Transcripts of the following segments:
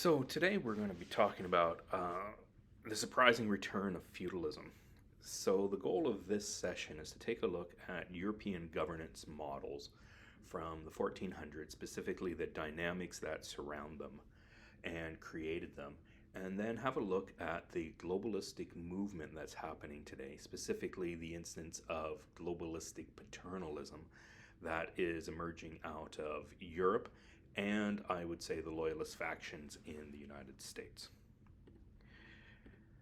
So today we're going to be talking about the surprising return of feudalism. So the goal of this session is to take a look at European governance models from the 1400s, specifically the dynamics that surround them and created them, and then have a look at the globalistic movement that's happening today, specifically the instance of globalistic paternalism that is emerging out of Europe and I would say the loyalist factions in the United States.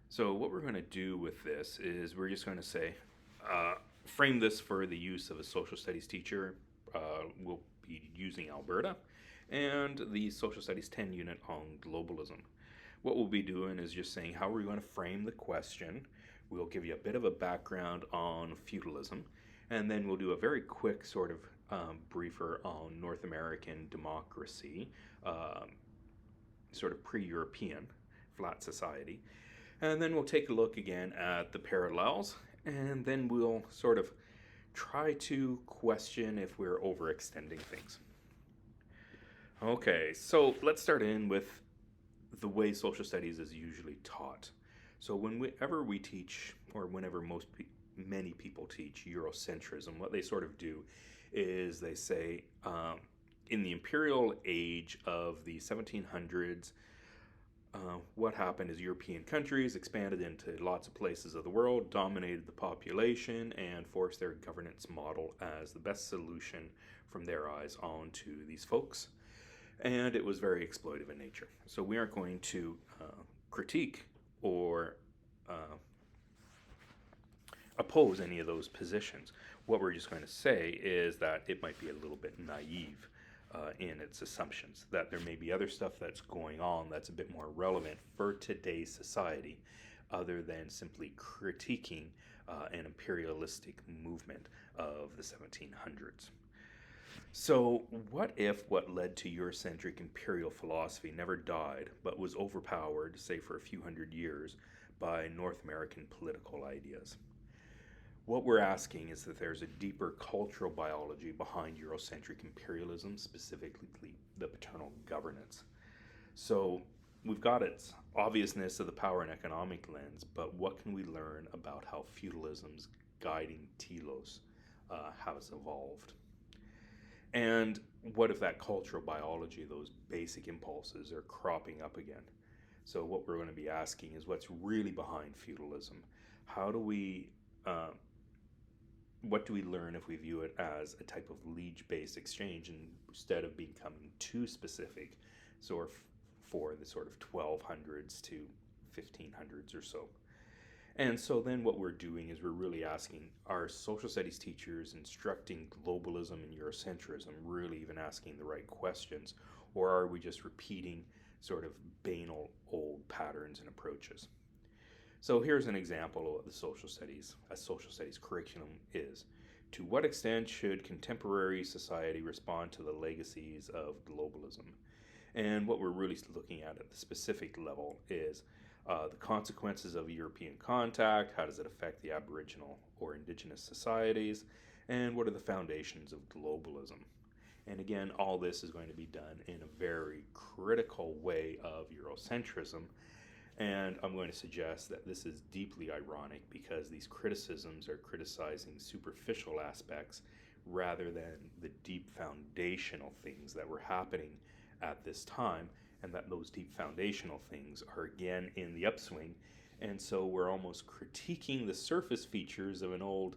So what we're going to do with this is we're just going to say, frame this for the use of a social studies teacher. We'll be using Alberta and the social studies 10 unit on globalism. What we'll be doing is just saying how we're going to frame the question. We'll give you a bit of a background on feudalism, and then we'll do a very quick sort of briefer on North American democracy, sort of pre-European flat society. And then we'll take a look again at the parallels, and then we'll sort of try to question if we're overextending things. Okay, so let's start in with the way social studies is usually taught. So whenever we teach, or whenever many people teach Eurocentrism, what they sort of do is they say in the imperial age of the 1700s, what happened is European countries expanded into lots of places of the world, dominated the population, and forced their governance model as the best solution from their eyes onto these folks. And it was very exploitive in nature. So we aren't going to critique or oppose any of those positions. What we're just going to say is that it might be a little bit naive in its assumptions, that there may be other stuff that's going on that's a bit more relevant for today's society other than simply critiquing an imperialistic movement of the 1700s. So what if what led to Eurocentric imperial philosophy never died but was overpowered, say for a few hundred years, by North American political ideas? What we're asking is that there's a deeper cultural biology behind Eurocentric imperialism, specifically the paternal governance. So we've got its obviousness of the power and economic lens, but what can we learn about how feudalism's guiding telos has evolved? And what if that cultural biology, those basic impulses, are cropping up again? So what we're going to be asking is what's really behind feudalism? How do we what do we learn if we view it as a type of liege-based exchange instead of becoming too specific, sort of for the sort of 1200s to 1500s or so? And so then what we're doing is we're really asking, are social studies teachers instructing globalism and Eurocentrism really even asking the right questions, or are we just repeating sort of banal old patterns and approaches? So here's an example of what a social studies curriculum is. To what extent should contemporary society respond to the legacies of globalism? And what we're really looking at the specific level is the consequences of European contact, how does it affect the Aboriginal or indigenous societies, and what are the foundations of globalism? And again, all this is going to be done in a very critical way of Eurocentrism. And I'm going to suggest that this is deeply ironic because these criticisms are criticizing superficial aspects rather than the deep foundational things that were happening at this time, and that those deep foundational things are again in the upswing. And so we're almost critiquing the surface features of an old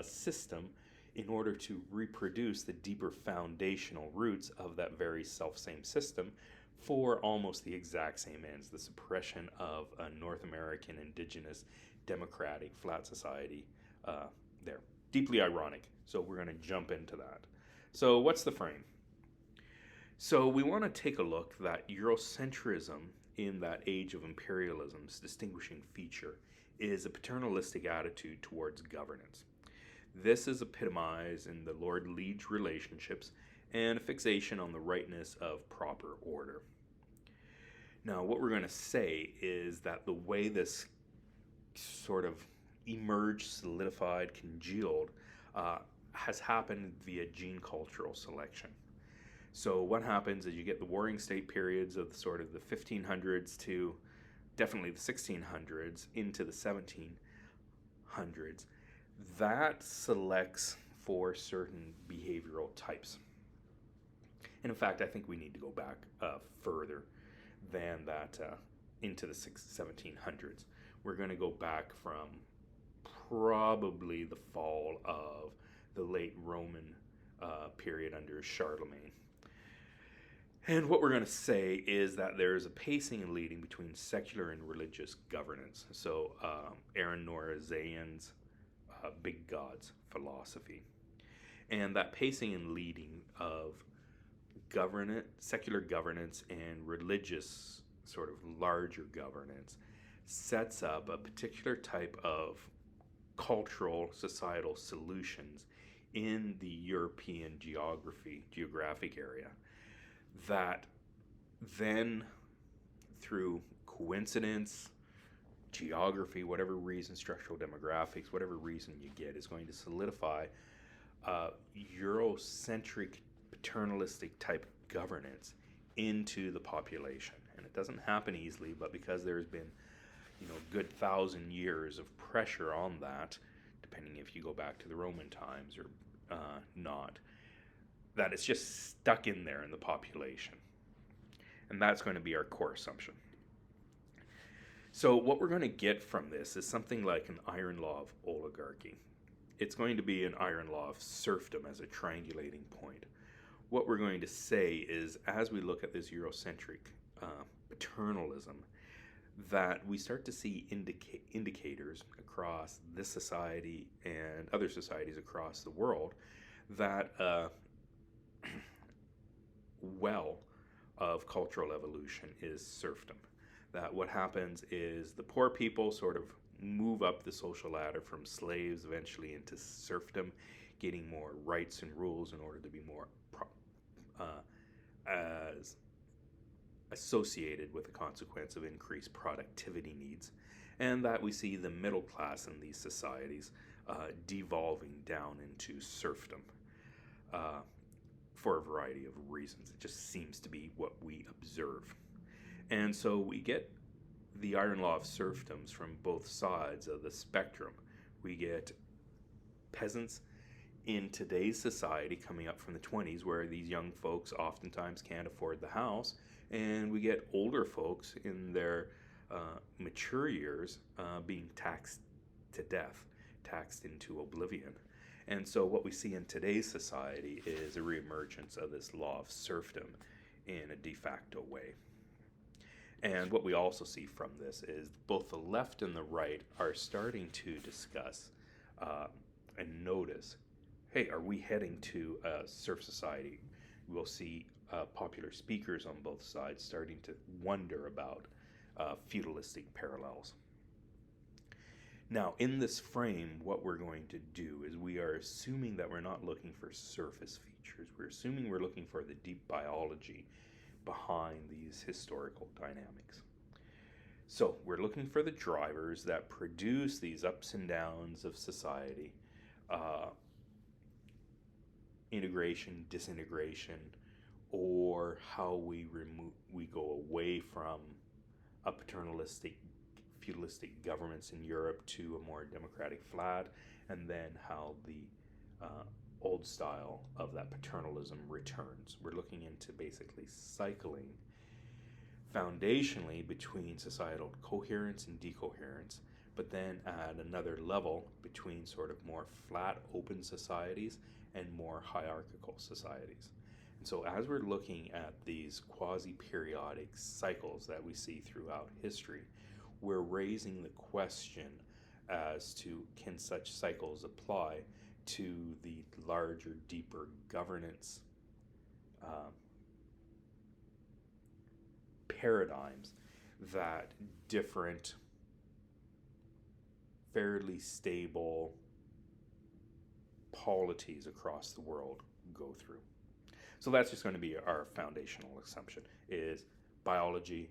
system in order to reproduce the deeper foundational roots of that very self-same system for almost the exact same ends, the suppression of a North American indigenous democratic flat society there. Deeply ironic. So we're going to jump into that. So what's the frame? So we want to take a look that Eurocentrism in that age of imperialism's distinguishing feature is a paternalistic attitude towards governance. This is epitomized in the lord-liege relationships and a fixation on the rightness of proper order. Now, what we're going to say is that the way this sort of emerged, solidified, congealed has happened via gene cultural selection. So what happens is you get the warring state periods of sort of the 1500s to definitely the 1600s into the 1700s. That selects for certain behavioral types. And in fact, I think we need to go back further than that into the 1700s. We're going to go back from probably the fall of the late Roman period under Charlemagne. And what we're going to say is that there's a pacing and leading between secular and religious governance. So Aaron Nora Zayan's Big Gods philosophy. And that pacing and leading of secular governance and religious sort of larger governance sets up a particular type of cultural, societal solutions in the European geographic area that then, through coincidence, geography, whatever reason, structural demographics, whatever reason you get, is going to solidify Eurocentric, paternalistic type governance into the population. And it doesn't happen easily, but because there's been, good 1,000 years of pressure on that, depending if you go back to the Roman times or not, that it's just stuck in there in the population. And that's going to be our core assumption. So what we're going to get from this is something like an iron law of oligarchy. It's going to be an iron law of serfdom as a triangulating point. What we're going to say is, as we look at this Eurocentric paternalism, that we start to see indicators across this society and other societies across the world that well of cultural evolution is serfdom. That what happens is the poor people sort of move up the social ladder from slaves eventually into serfdom, getting more rights and rules in order to be more as associated with the consequence of increased productivity needs, and that we see the middle class in these societies devolving down into serfdom for a variety of reasons. It just seems to be what we observe. And so we get the iron law of serfdoms from both sides of the spectrum. We get peasants in today's society coming up from the 20s, where these young folks oftentimes can't afford the house, and we get older folks in their mature years being taxed to death, taxed into oblivion. And so what we see in today's society is a reemergence of this law of serfdom in a de facto way. And what we also see from this is both the left and the right are starting to discuss and notice, hey, are we heading to a serf society? We'll see popular speakers on both sides starting to wonder about feudalistic parallels. Now, in this frame, what we're going to do is we are assuming that we're not looking for surface features. We're assuming we're looking for the deep biology behind these historical dynamics. So we're looking for the drivers that produce these ups and downs of society, integration, disintegration, or how we go away from a paternalistic, feudalistic governments in Europe to a more democratic flat, and then how the old style of that paternalism returns. We're looking into basically cycling foundationally between societal coherence and decoherence, but then at another level between sort of more flat, open societies and more hierarchical societies. And so as we're looking at these quasi-periodic cycles that we see throughout history, we're raising the question as to, can such cycles apply to the larger, deeper governance paradigms that different, fairly stable polities across the world go through. So that's just going to be our foundational assumption, is biology,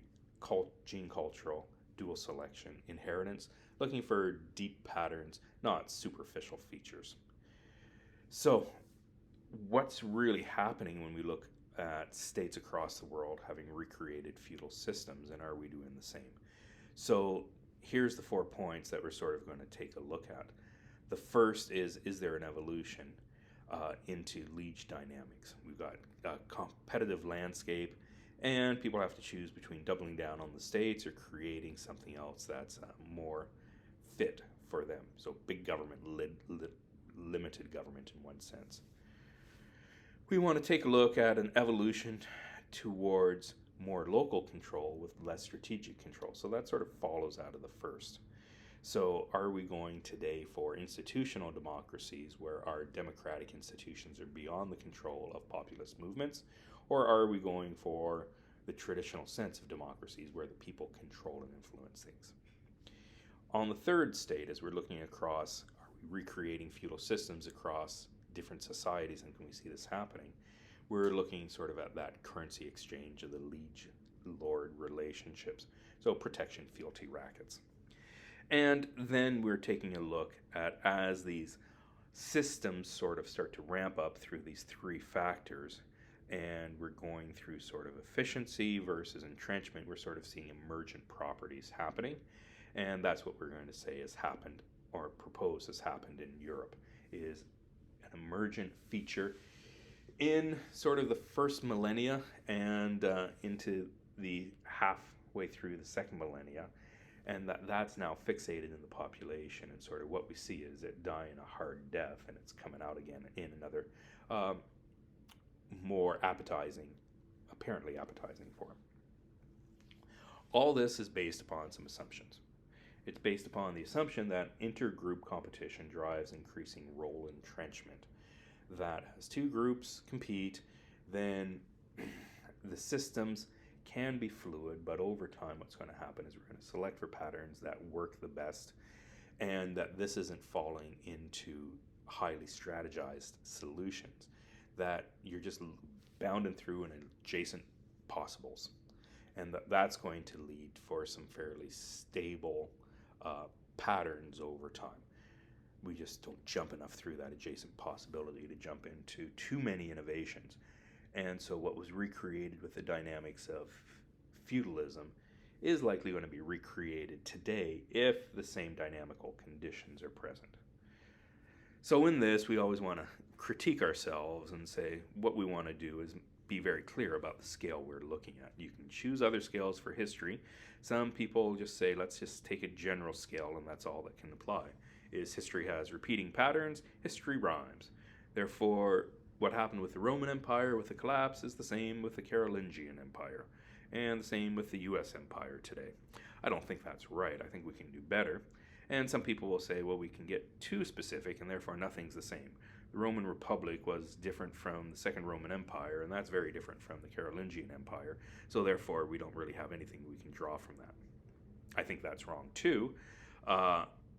gene cultural, dual selection, inheritance, looking for deep patterns, not superficial features. So what's really happening when we look at states across the world having recreated feudal systems, and are we doing the same? So here's the 4 points that we're sort of going to take a look at. The first is there an evolution into liege dynamics? We've got a competitive landscape, and people have to choose between doubling down on the states or creating something else that's more fit for them. So big government, limited government in one sense. We want to take a look at an evolution towards more local control with less strategic control. So that sort of follows out of the first. So are we going today for institutional democracies where our democratic institutions are beyond the control of populist movements? Or are we going for the traditional sense of democracies where the people control and influence things? On the third state, as we're looking across, are we recreating feudal systems across different societies, and can we see this happening? We're looking sort of at that currency exchange of the liege-lord relationships. So protection, fealty rackets. And then we're taking a look at, as these systems sort of start to ramp up through these 3 factors, and we're going through sort of efficiency versus entrenchment, we're sort of seeing emergent properties happening. And that's what we're going to say has happened, or propose has happened in Europe, is an emergent feature in sort of the first millennia and into the halfway through the second millennia. And that's now fixated in the population, and sort of what we see is it dying a hard death, and it's coming out again in another more apparently appetizing form. All this is based upon some assumptions. It's based upon the assumption that intergroup competition drives increasing role entrenchment. That as 2 groups compete, then the systems can be fluid, but over time what's going to happen is we're going to select for patterns that work the best, and that this isn't falling into highly strategized solutions, that you're just bounding through an adjacent possibles, and that's going to lead for some fairly stable patterns over time. We just don't jump enough through that adjacent possibility to jump into too many innovations. And so what was recreated with the dynamics of feudalism is likely going to be recreated today if the same dynamical conditions are present. So in this, we always want to critique ourselves and say what we want to do is be very clear about the scale we're looking at. You can choose other scales for history. Some people just say, let's just take a general scale and that's all that can apply. Is history has repeating patterns, history rhymes. Therefore, what happened with the Roman Empire with the collapse is the same with the Carolingian Empire, and the same with the US Empire today. I don't think that's right. I think we can do better. And some people will say, well, we can get too specific and therefore nothing's the same. The Roman Republic was different from the Second Roman Empire, and that's very different from the Carolingian Empire, so therefore we don't really have anything we can draw from that. I think that's wrong too.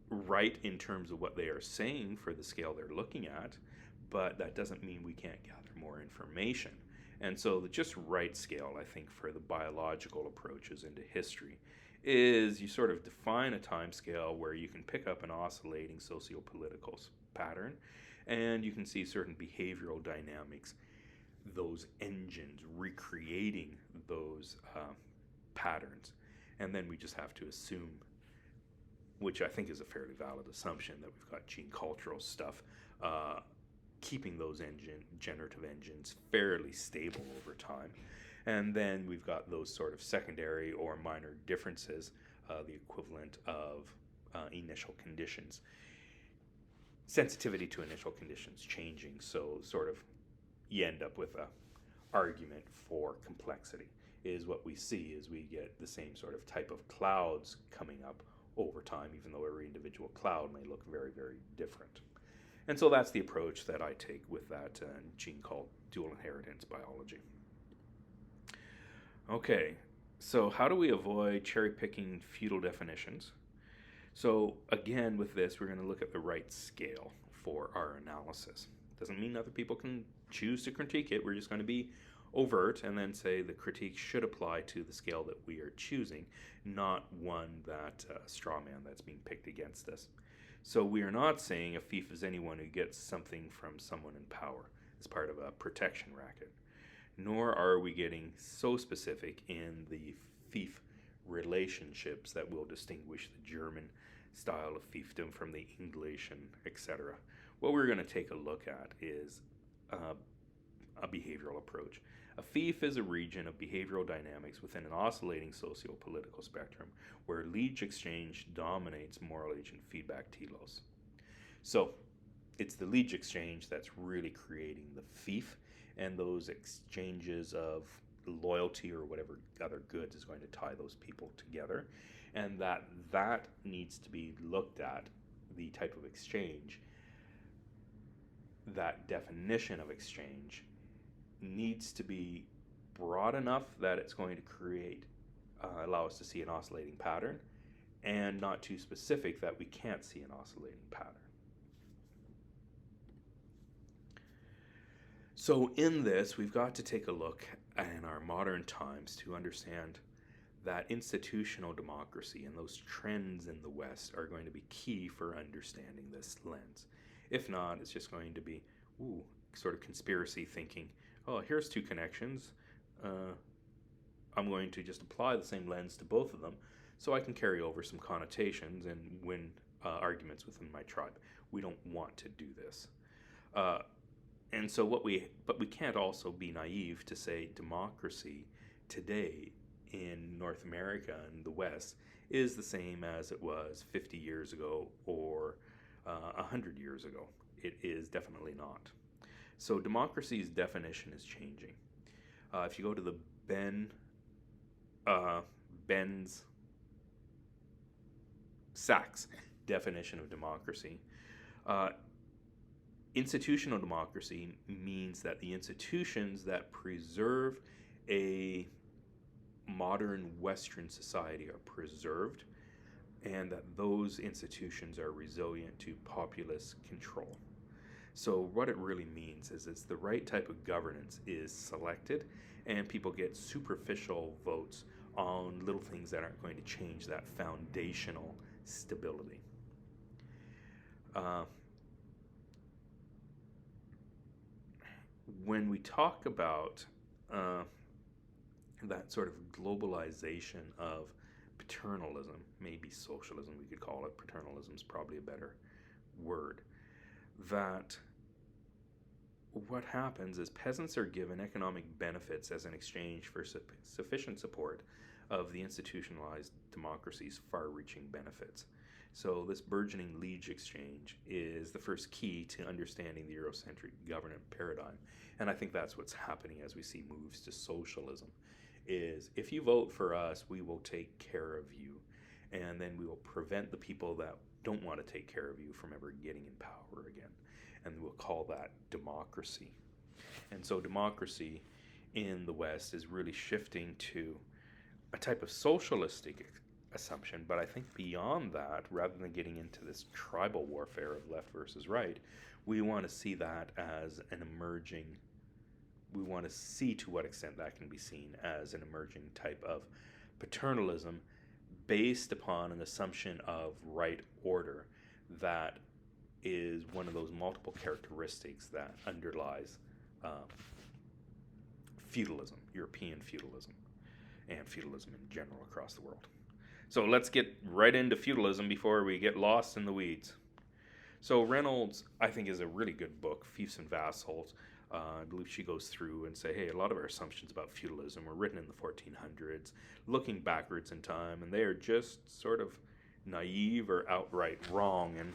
Right in terms of what they are saying for the scale they're looking at, but that doesn't mean we can't gather more information. And so the just right scale, I think, for the biological approaches into history is you sort of define a time scale where you can pick up an oscillating socio-political pattern, and you can see certain behavioral dynamics, those engines recreating those patterns. And then we just have to assume, which I think is a fairly valid assumption, that we've got gene cultural stuff keeping those generative engines fairly stable over time. And then we've got those sort of secondary or minor differences, the equivalent of initial conditions. Sensitivity to initial conditions changing, so sort of you end up with a argument for complexity is what we see is we get the same sort of type of clouds coming up over time, even though every individual cloud may look very, very different. And so that's the approach that I take with that gene called dual inheritance biology. Okay, so how do we avoid cherry-picking feudal definitions? So again, with this, we're going to look at the right scale for our analysis. Doesn't mean other people can choose to critique it. We're just going to be overt and then say the critique should apply to the scale that we are choosing, not one that straw man that's being picked against us. So we are not saying a fief is anyone who gets something from someone in power as part of a protection racket. nor are we getting so specific in the fief relationships that will distinguish the German style of fiefdom from the English and etc. What we're going to take a look at is a behavioral approach. A fief is a region of behavioral dynamics within an oscillating socio-political spectrum where liege exchange dominates moral agent feedback telos. So it's the liege exchange that's really creating the fief, and those exchanges of loyalty or whatever other goods is going to tie those people together, and that needs to be looked at, the type of exchange, that definition of exchange needs to be broad enough that it's going to create, allow us to see an oscillating pattern, and not too specific that we can't see an oscillating pattern. So in this, we've got to take a look in our modern times to understand that institutional democracy and those trends in the West are going to be key for understanding this lens. If not, it's just going to be sort of conspiracy thinking. Oh, here's two connections. I'm going to just apply the same lens to both of them so I can carry over some connotations and win arguments within my tribe. We don't want to do this. And so but we can't also be naive to say democracy today in North America and the West is the same as it was 50 years ago or 100 years ago. It is definitely not. So democracy's definition is changing. If you go to the Ben's Sachs definition of democracy, institutional democracy means that the institutions that preserve a modern Western society are preserved, and that those institutions are resilient to populist control. So what it really means is it's the right type of governance is selected, and people get superficial votes on little things that aren't going to change that foundational stability. When we talk about that sort of globalization of paternalism, maybe socialism we could call it, paternalism is probably a better word, that what happens is peasants are given economic benefits as an exchange for sufficient support of the institutionalized democracy's far-reaching benefits. So this burgeoning liege exchange is the first key to understanding the Eurocentric governance paradigm. And I think that's what's happening as we see moves to socialism, is if you vote for us, we will take care of you. And then we will prevent the people that don't want to take care of you from ever getting in power again. And we'll call that democracy. And so democracy in the West is really shifting to a type of socialistic assumption, but I think beyond that, rather than getting into this tribal warfare of left versus right, we want to see that as we want to see to what extent that can be seen as an emerging type of paternalism based upon an assumption of right order that is one of those multiple characteristics that underlies feudalism, European feudalism, and feudalism in general across the world. So let's get right into feudalism before we get lost in the weeds. So Reynolds, I think, is a really good book, Fiefs and Vassals. I believe she goes through and say, hey, a lot of our assumptions about feudalism were written in the 1400s, looking backwards in time, and they are just sort of naive or outright wrong, and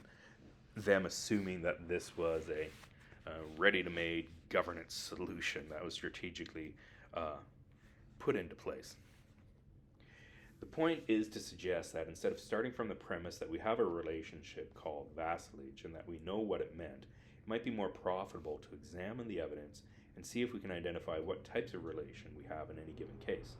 them assuming that this was a ready-to-made governance solution that was strategically put into place. The point is to suggest that instead of starting from the premise that we have a relationship called vassalage and that we know what it meant, it might be more profitable to examine the evidence and see if we can identify what types of relation we have in any given case.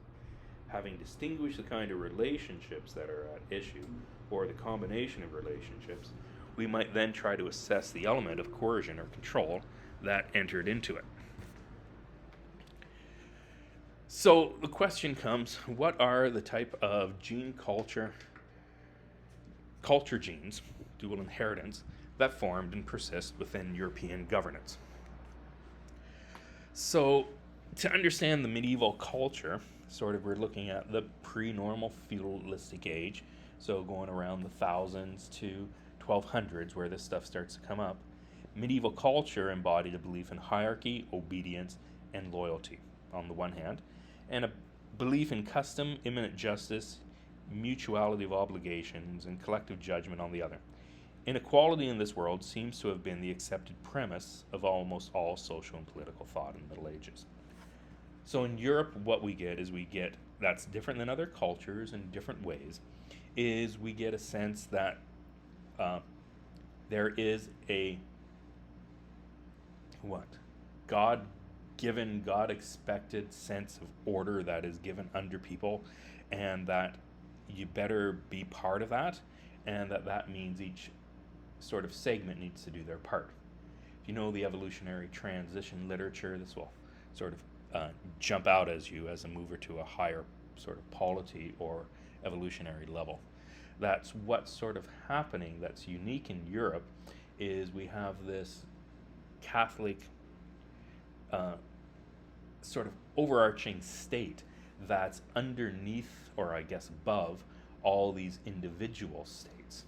Having distinguished the kind of relationships that are at issue, or the combination of relationships, we might then try to assess the element of coercion or control that entered into it. So the question comes, what are the type of culture genes, dual inheritance, that formed and persist within European governance? So to understand the medieval culture, sort of we're looking at the pre-normal feudalistic age, so going around the thousands to 1200s where this stuff starts to come up. Medieval culture embodied a belief in hierarchy, obedience, and loyalty on the one hand, and a belief in custom, immanent justice, mutuality of obligations, and collective judgment on the other. Inequality in this world seems to have been the accepted premise of almost all social and political thought in the Middle Ages. So in Europe, what we get, that's different than other cultures in different ways, is we get a sense that there is a God-given, God-expected sense of order that is given under people, and that you better be part of that, and that means each sort of segment needs to do their part. If you know the evolutionary transition literature, this will sort of jump out as a mover to a higher sort of polity or evolutionary level. That's what's sort of happening that's unique in Europe, is we have this Catholic sort of overarching state that's underneath, or I guess above, all these individual states.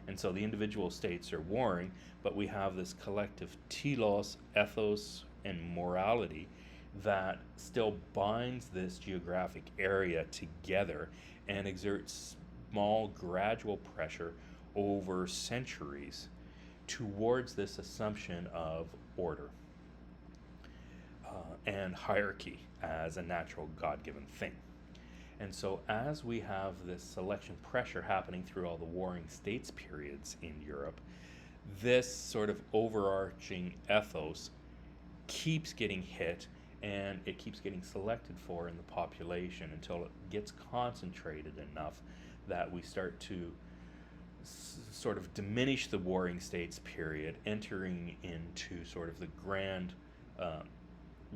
And so the individual states are warring, but we have this collective telos, ethos, and morality that still binds this geographic area together and exerts small, gradual pressure over centuries towards this assumption of order and hierarchy as a natural God-given thing. And so as we have this selection pressure happening through all the warring states periods in Europe, this sort of overarching ethos keeps getting hit, and it keeps getting selected for in the population until it gets concentrated enough that we start to sort of diminish the warring states period, entering into sort of the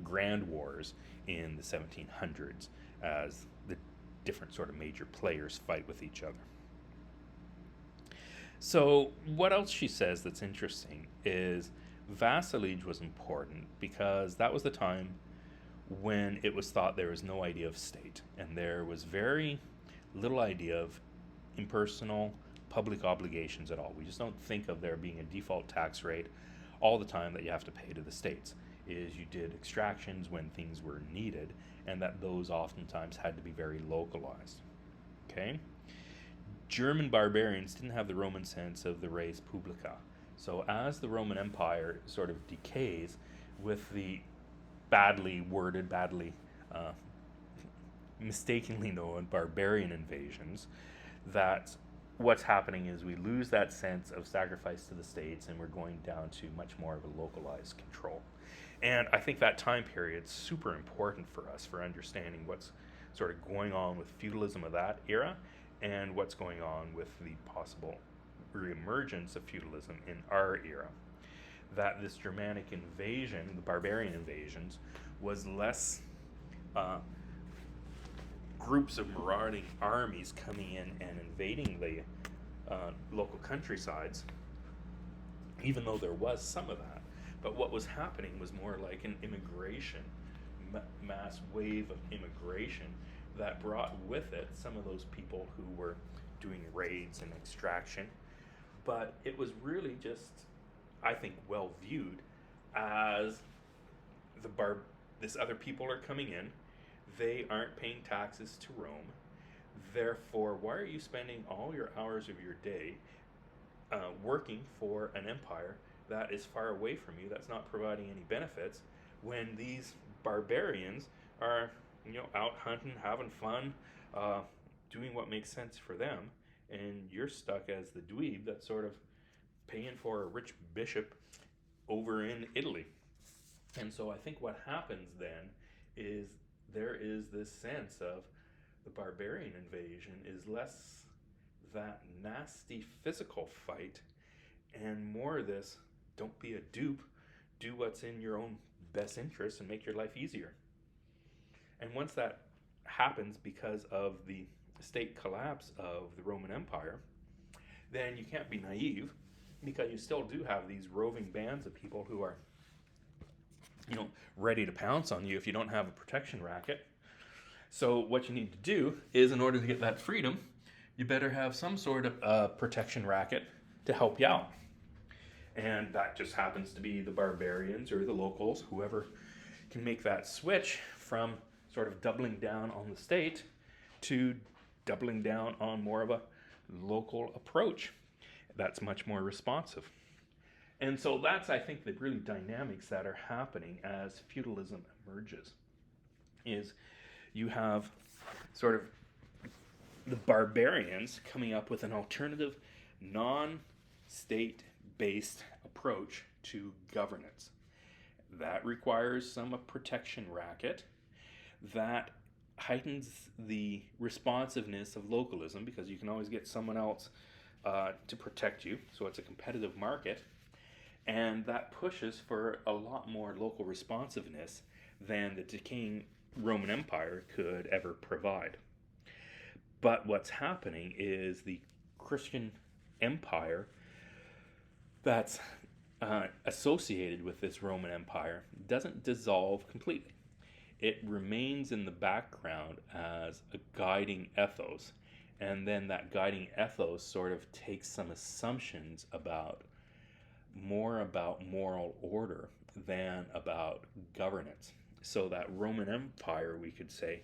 grand wars in the 1700s as the different sort of major players fight with each other. So what else she says that's interesting is vassalage was important because that was the time when it was thought there was no idea of state, and there was very little idea of impersonal public obligations at all. We just don't think of there being a default tax rate all the time that you have to pay to the states. Is you did extractions when things were needed, and that those oftentimes had to be very localized. Okay? German barbarians didn't have the Roman sense of the res publica. So as the Roman Empire sort of decays with the badly worded, mistakenly known barbarian invasions, that what's happening is we lose that sense of sacrifice to the states, and we're going down to much more of a localized control. And I think that time period's super important for us for understanding what's sort of going on with feudalism of that era and what's going on with the possible reemergence of feudalism in our era. That this Germanic invasion, the barbarian invasions, was less groups of marauding armies coming in and invading the local countrysides, even though there was some of that. But what was happening was more like an immigration, mass wave of immigration that brought with it some of those people who were doing raids and extraction. But it was really just, I think, well viewed as this other people are coming in. They aren't paying taxes to Rome. Therefore, why are you spending all your hours of your day working for an empire that is far away from you, that's not providing any benefits, when these barbarians are, out hunting, having fun, doing what makes sense for them, and you're stuck as the dweeb that's sort of paying for a rich bishop over in Italy. And so I think what happens then is there is this sense of the barbarian invasion is less that nasty physical fight and more this, don't be a dupe, do what's in your own best interest and make your life easier. And once that happens because of the state collapse of the Roman Empire, then you can't be naive, because you still do have these roving bands of people who are ready to pounce on you if you don't have a protection racket. So what you need to do is, in order to get that freedom, you better have some sort of protection racket to help you out. And that just happens to be the barbarians or the locals, whoever can make that switch from sort of doubling down on the state to doubling down on more of a local approach that's much more responsive. And so that's, I think, the really dynamics that are happening as feudalism emerges, is you have sort of the barbarians coming up with an alternative, non-state-based approach to governance. That requires some protection racket. That heightens the responsiveness of localism, because you can always get someone else to protect you. So it's a competitive market. And that pushes for a lot more local responsiveness than the decaying Roman Empire could ever provide. But what's happening is the Christian Empire that's associated with this Roman Empire doesn't dissolve completely. It remains in the background as a guiding ethos, and then that guiding ethos sort of takes some assumptions about moral order than about governance. So that Roman Empire, we could say,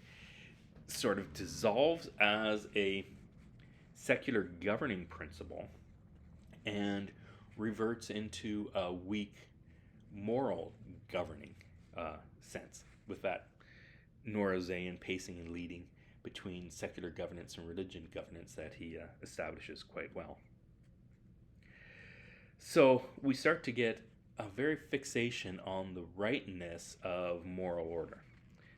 sort of dissolves as a secular governing principle and reverts into a weak moral governing sense, with that Norazean pacing and leading between secular governance and religion governance that he establishes quite well. So we start to get a very fixation on the rightness of moral order.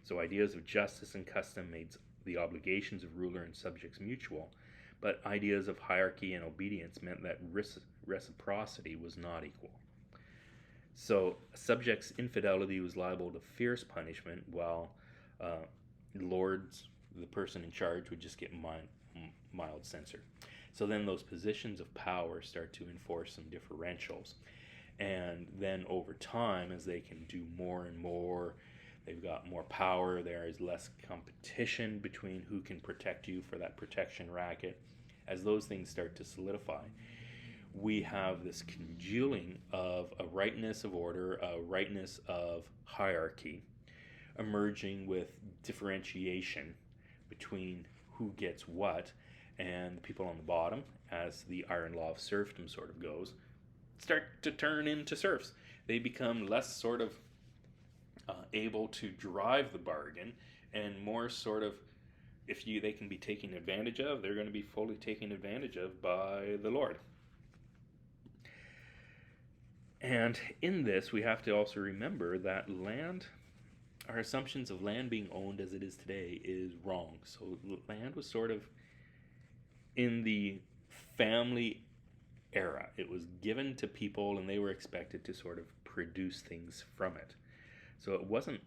So ideas of justice and custom made the obligations of ruler and subjects mutual, but ideas of hierarchy and obedience meant that reciprocity was not equal. So a subject's infidelity was liable to fierce punishment, while lords, the person in charge, would just get mild censure. So then those positions of power start to enforce some differentials. And then over time, as they can do more and more, they've got more power, there is less competition between who can protect you for that protection racket. As those things start to solidify, we have this congealing of a rightness of order, a rightness of hierarchy, emerging with differentiation between who gets what, and the people on the bottom, as the iron law of serfdom sort of goes, start to turn into serfs. They become less sort of able to drive the bargain, and more sort of, if they can be taken advantage of, they're going to be fully taken advantage of by the Lord. And in this, we have to also remember that land, our assumptions of land being owned as it is today is wrong. So land was sort of in the family era. It was given to people, and they were expected to sort of produce things from it. So it wasn't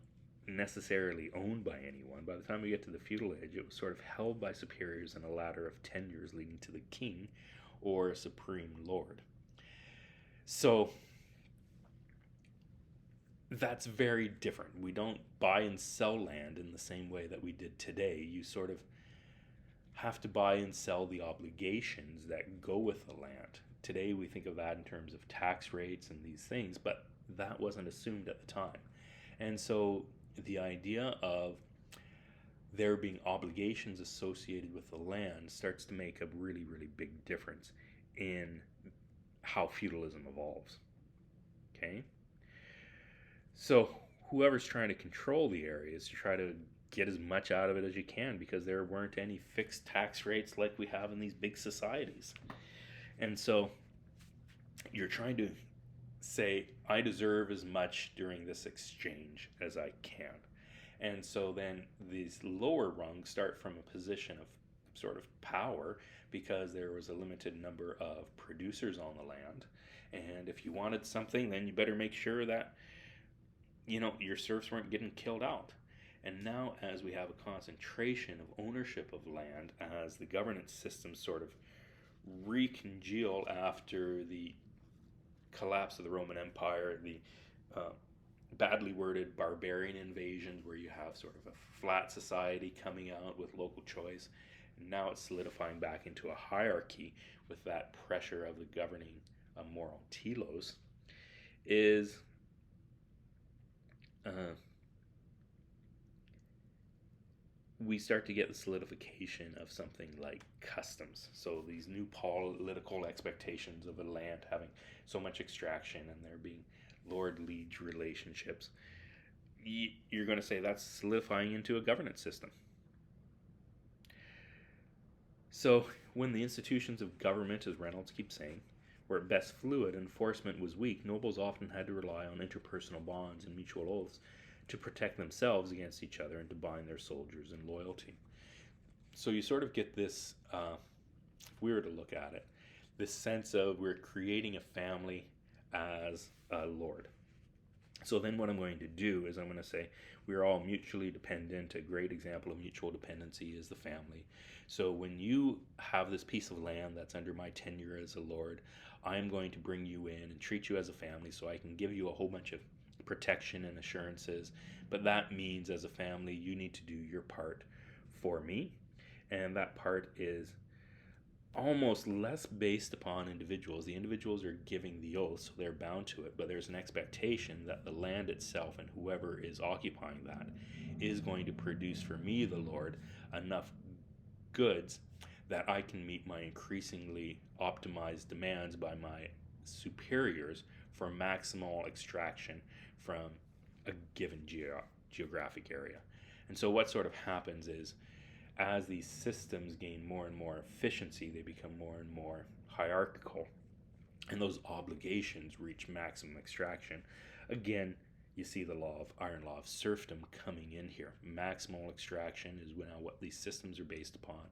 necessarily owned by anyone. By the time we get to the feudal age, it was sort of held by superiors in a ladder of tenures leading to the king or a supreme lord. So that's very different. We don't buy and sell land in the same way that we did today. You sort of have to buy and sell the obligations that go with the land. Today we think of that in terms of tax rates and these things, but that wasn't assumed at the time. And so the idea of there being obligations associated with the land starts to make a really, really big difference in how feudalism evolves. Okay? So whoever's trying to control the areas, you try to get as much out of it as you can, because there weren't any fixed tax rates like we have in these big societies. And so you're trying to say, I deserve as much during this exchange as I can. And so then these lower rungs start from a position of sort of power, because there was a limited number of producers on the land. And if you wanted something, then you better make sure that, your serfs weren't getting killed out. And now, as we have a concentration of ownership of land, as the governance systems sort of recongeal after the collapse of the Roman Empire, the badly worded barbarian invasions where you have sort of a flat society coming out with local choice. And now it's solidifying back into a hierarchy with that pressure of the governing moral telos. Is we start to get the solidification of something like customs. So these new political expectations of a land having so much extraction and there being lord-liege relationships. You're going to say that's solidifying into a governance system. So when the institutions of government, as Reynolds keeps saying, were at best fluid, enforcement was weak, nobles often had to rely on interpersonal bonds and mutual oaths to protect themselves against each other and to bind their soldiers in loyalty. So you sort of get this, if we were to look at it, this sense of we're creating a family as a lord. So then what I'm going to do is I'm going to say we're all mutually dependent. A great example of mutual dependency is the family. So when you have this piece of land that's under my tenure as a lord, I'm going to bring you in and treat you as a family so I can give you a whole bunch of protection and assurances. But that means as a family, you need to do your part for me. And that part is almost less based upon individuals. The individuals are giving the oath, so they're bound to it, but there's an expectation that the land itself and whoever is occupying that is going to produce for me, the Lord, enough goods that I can meet my increasingly optimized demands by my superiors for maximal extraction from a given geographic area. And so what sort of happens is, as these systems gain more and more efficiency, they become more and more hierarchical, and those obligations reach maximum extraction. Again, you see the iron law of serfdom coming in here. Maximal extraction is now what these systems are based upon,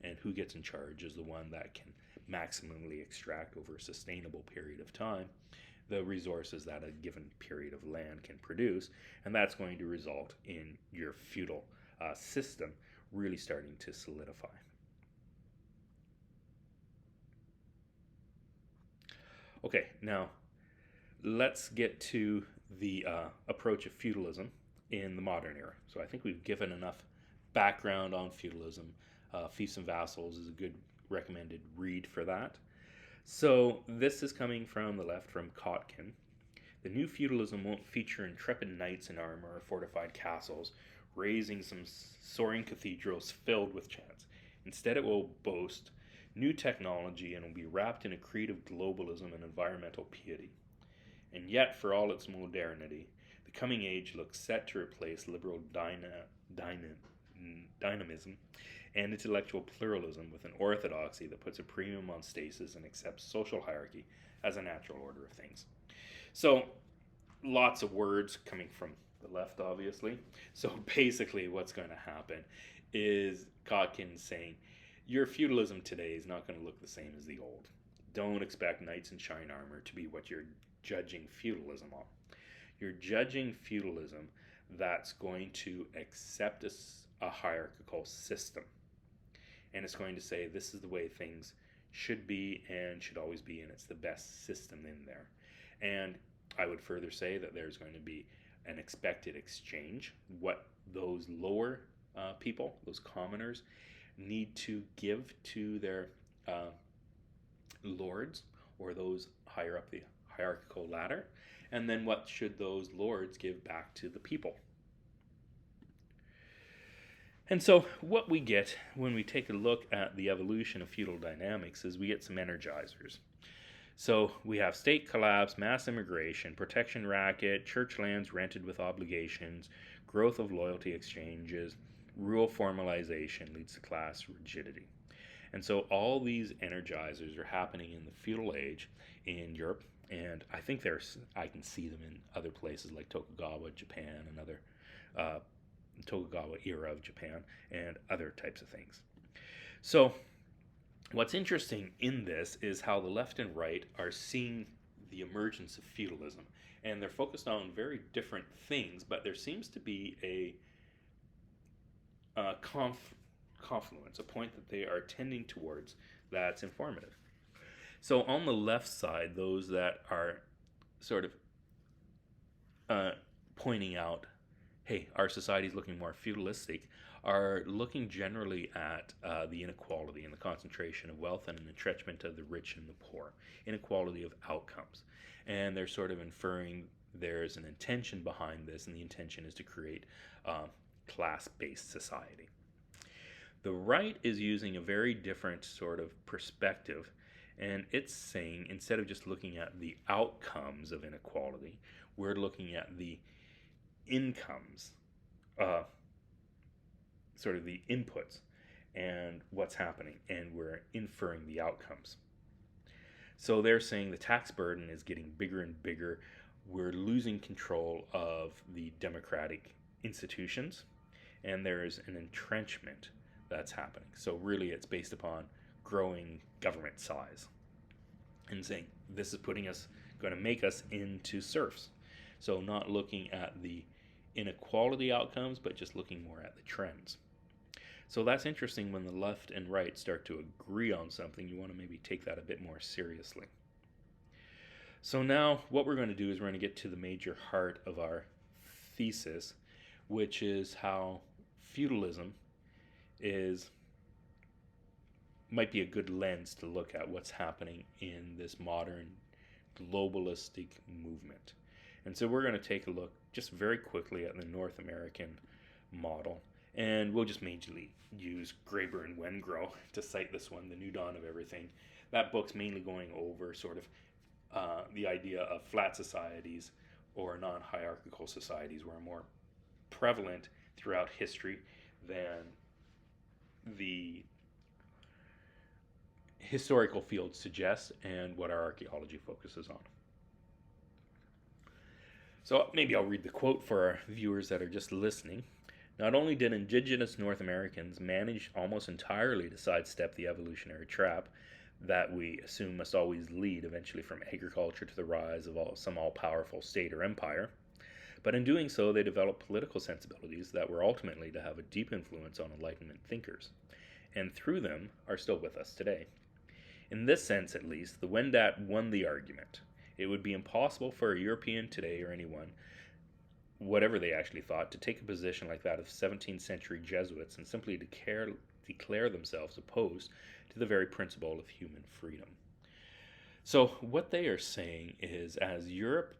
and who gets in charge is the one that can maximally extract over a sustainable period of time the resources that a given period of land can produce, and that's going to result in your feudal system really starting to solidify. Okay, now let's get to the approach of feudalism in the modern era. So I think we've given enough background on feudalism. Fiefs and Vassals is a good recommended read for that. So this is coming from the left, from Kotkin. The new feudalism won't feature intrepid knights in armor or fortified castles, raising some soaring cathedrals filled with chants. Instead, it will boast new technology and will be wrapped in a creed of globalism and environmental piety. And yet, for all its modernity, the coming age looks set to replace liberal dynamism and intellectual pluralism with an orthodoxy that puts a premium on stasis and accepts social hierarchy as a natural order of things. So, lots of words coming from the left, obviously. So basically what's going to happen is Kotkin saying your feudalism today is not going to look the same as the old. Don't expect knights in shine armor to be what you're judging feudalism on. You're judging feudalism that's going to accept a hierarchical system, and it's going to say this is the way things should be and should always be, and it's the best system in there. And I would further say that there's going to be an expected exchange, what those lower people, those commoners, need to give to their lords or those higher up the hierarchical ladder, and then what should those lords give back to the people. And so what we get when we take a look at the evolution of feudal dynamics is we get some energizers. So we have state collapse, mass immigration, protection racket, church lands rented with obligations, growth of loyalty exchanges, rural formalization leads to class rigidity. And so all these energizers are happening in the feudal age in Europe, and I think I can see them in other places like Tokugawa, Japan, and other Tokugawa era of Japan, and other types of things. So what's interesting in this is how the left and right are seeing the emergence of feudalism, and they're focused on very different things, but there seems to be a confluence, a point that they are tending towards that's informative. So on the left side, those that are sort of pointing out, hey, our society is looking more feudalistic, are looking generally at the inequality and the concentration of wealth and an entrenchment of the rich and the poor, inequality of outcomes. And they're sort of inferring there's an intention behind this, and the intention is to create a class-based society. The right is using a very different sort of perspective, and it's saying instead of just looking at the outcomes of inequality, we're looking at the incomes, sort of the inputs and what's happening, and we're inferring the outcomes. So they're saying the tax burden is getting bigger and bigger. We're losing control of the democratic institutions, and there is an entrenchment that's happening. So really it's based upon growing government size and saying this is going to make us into serfs. So not looking at the inequality outcomes, but just looking more at the trends. So that's interesting. When the left and right start to agree on something, you want to maybe take that a bit more seriously. So now what we're going to do is we're going to get to the major heart of our thesis, which is how feudalism might be a good lens to look at what's happening in this modern globalistic movement. And so we're going to take a look just very quickly at the North American model. And we'll just majorly use Graeber and Wengrow to cite this one, The New Dawn of Everything. That book's mainly going over sort of the idea of flat societies or non-hierarchical societies were more prevalent throughout history than the historical field suggests and what our archaeology focuses on. So maybe I'll read the quote for our viewers that are just listening. Not only did indigenous North Americans manage almost entirely to sidestep the evolutionary trap that we assume must always lead eventually from agriculture to the rise of some all-powerful state or empire, but in doing so they developed political sensibilities that were ultimately to have a deep influence on Enlightenment thinkers, and through them are still with us today. In this sense, at least, the Wendat won the argument. It would be impossible for a European today or anyone, whatever they actually thought, to take a position like that of 17th century Jesuits and simply declare themselves opposed to the very principle of human freedom. So what they are saying is, as Europe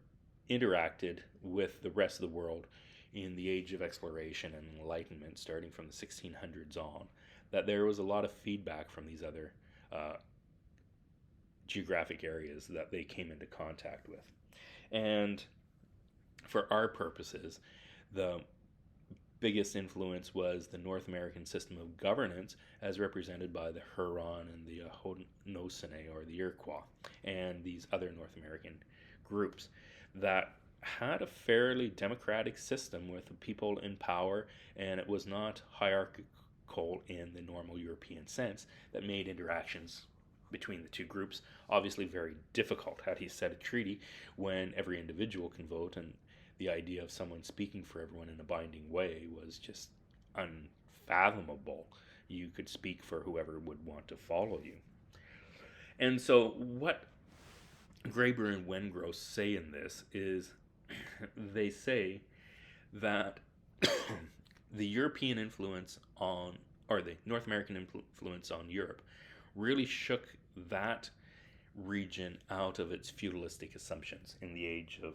interacted with the rest of the world in the age of exploration and enlightenment, starting from the 1600s on, that there was a lot of feedback from these other geographic areas that they came into contact with. And for our purposes, the biggest influence was the North American system of governance as represented by the Huron and the Haudenosaunee or the Iroquois and these other North American groups that had a fairly democratic system with the people in power, and it was not hierarchical in the normal European sense that made interactions between the two groups obviously very difficult. How do you set a treaty when every individual can vote, and the idea of someone speaking for everyone in a binding way was just unfathomable. You could speak for whoever would want to follow you. And so what Graeber and Wengrow say in this is they say that the European influence on, or the North American influence on Europe really shook that region out of its feudalistic assumptions in the age of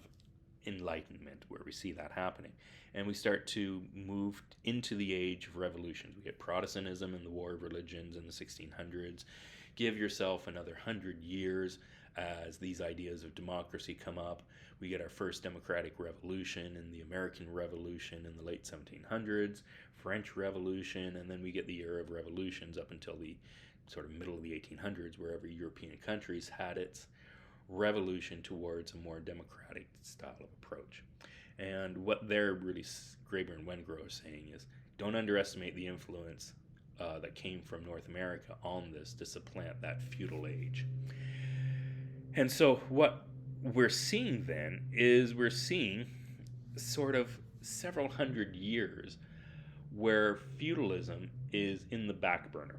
Enlightenment, where we see that happening. And we start to move into the age of revolutions. We get Protestantism and the War of Religions in the 1600s. Give yourself another 100 years as these ideas of democracy come up. We get our first democratic revolution in the American Revolution in the late 1700s, French Revolution, and then we get the era of revolutions up until the sort of middle of the 1800s, where every European countries had its revolution towards a more democratic style of approach. And what they're really, Graeber and Wengrow, are saying is, don't underestimate the influence that came from North America on this to supplant that feudal age. And so what we're seeing then is we're seeing sort of several hundred years where feudalism is in the back burner.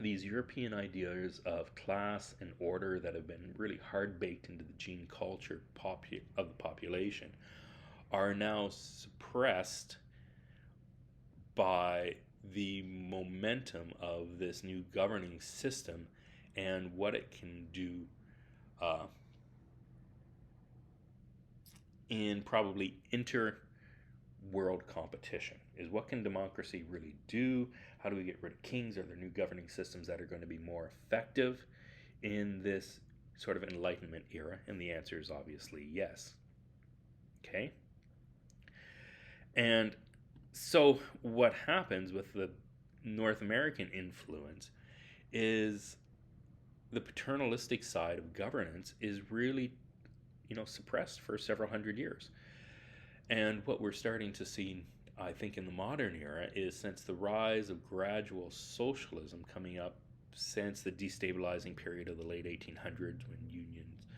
These European ideas of class and order that have been really hard baked into the gene culture of the population are now suppressed by the momentum of this new governing system and what it can do in probably inter-world competition. Is what can democracy really do? How do we get rid of kings? Are there new governing systems that are going to be more effective in this sort of enlightenment era? And the answer is obviously yes. Okay? And so what happens with the North American influence is the paternalistic side of governance is really, suppressed for several hundred years. And what we're starting to see, I think, in the modern era is, since the rise of gradual socialism coming up since the destabilizing period of the late 1800s, when unions